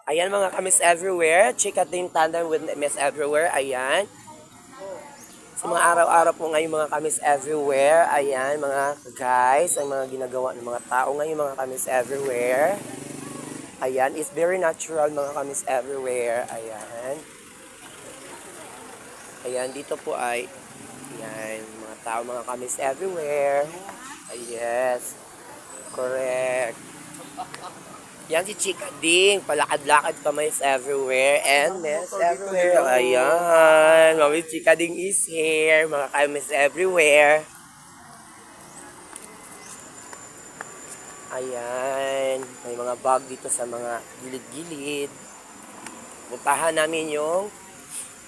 Ayan mga kamis everywhere. Chika Team Tandem with Miss Everywhere. Ayan. Sa mga araw-araw po ngayon mga kamis everywhere. Ayan mga guys. Ang mga ginagawa ng mga tao ngayon mga kamis everywhere. Ayan. It's very natural mga kamis everywhere. Ayan. Ayan. Dito po ay ayan. Mga tao mga kamis everywhere. Yes. Correct. Yan si Chika Ding, palakad-lakad kamay everywhere and Miss Everywhere. Ayan, Mami Chika Ding is here, mga kamis everywhere. Ayan, may mga bag dito sa mga gilid-gilid. Puntahan namin yung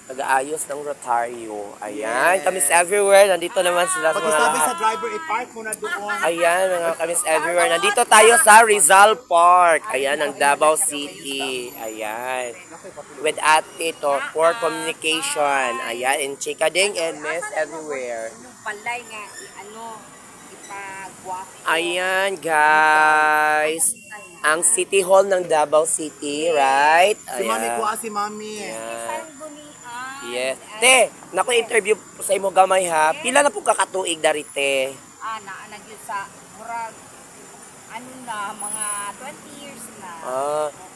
nag-aayos ng Rotario. Ayan, kamis everywhere. Nandito naman sila sa mga Pagkasabi lahat. sa driver, i-park muna doon. Ayan, mga kamis everywhere. Nandito tayo sa Rizal Park. Ayan, ng Davao City. Ayan. With Ate to for communication. Ayan, in Chika Ding and Miss Everywhere. Palay nga, ipagwapo. Ayan, guys. Ang City Hall ng Davao City, right? Si Mami Ayan. kuha si Mami. Ayan. Yes. Te, naku interview po sa imo gamay ha. Pila na po kakatuig dari te? Nagyo sa murag, mga 20 years na.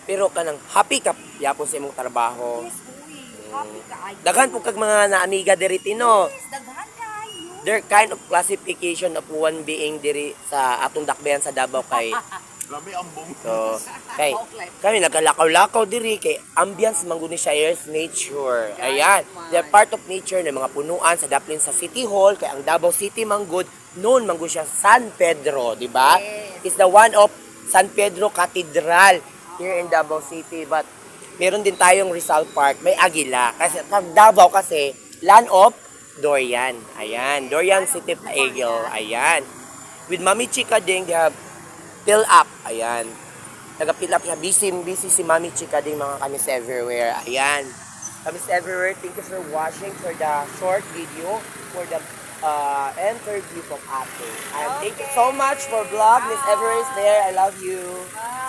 Pero kanang happy ka yapon sa imong trabaho. Yes, uy, happy ka. Ay, Daghan po kag mga naamiga diri no. yes, daghan kayo. There kind of classification of one being diri sa atong dakbayan sa Davao kay Grabe ang bong. so kay kami nagalakaw-lakaw diri kay ambience mangguni siya is nature. Ayan, they're part of nature ng mga punuan sa daplin sa City Hall kay ang Davao City manggod noon manggod siya San Pedro, di ba? Yes. It's the one of San Pedro Cathedral here in Davao City, but meron din tayong Rizal Park, may Agila kasi pag Davao kasi land of Dorian. Ayan, Dorian City of the Eagle. Ayan. With Mami Chika Ding, they have fill up. Ayan. Nag-fill up siya. Busy si Mami Chika Ding mga kamis everywhere. Ayan. Kamis everywhere. Thank you for watching for the short video for the interview from Ate. And thank you so much for vlog. Miss Everywhere is there. I love you. Bye.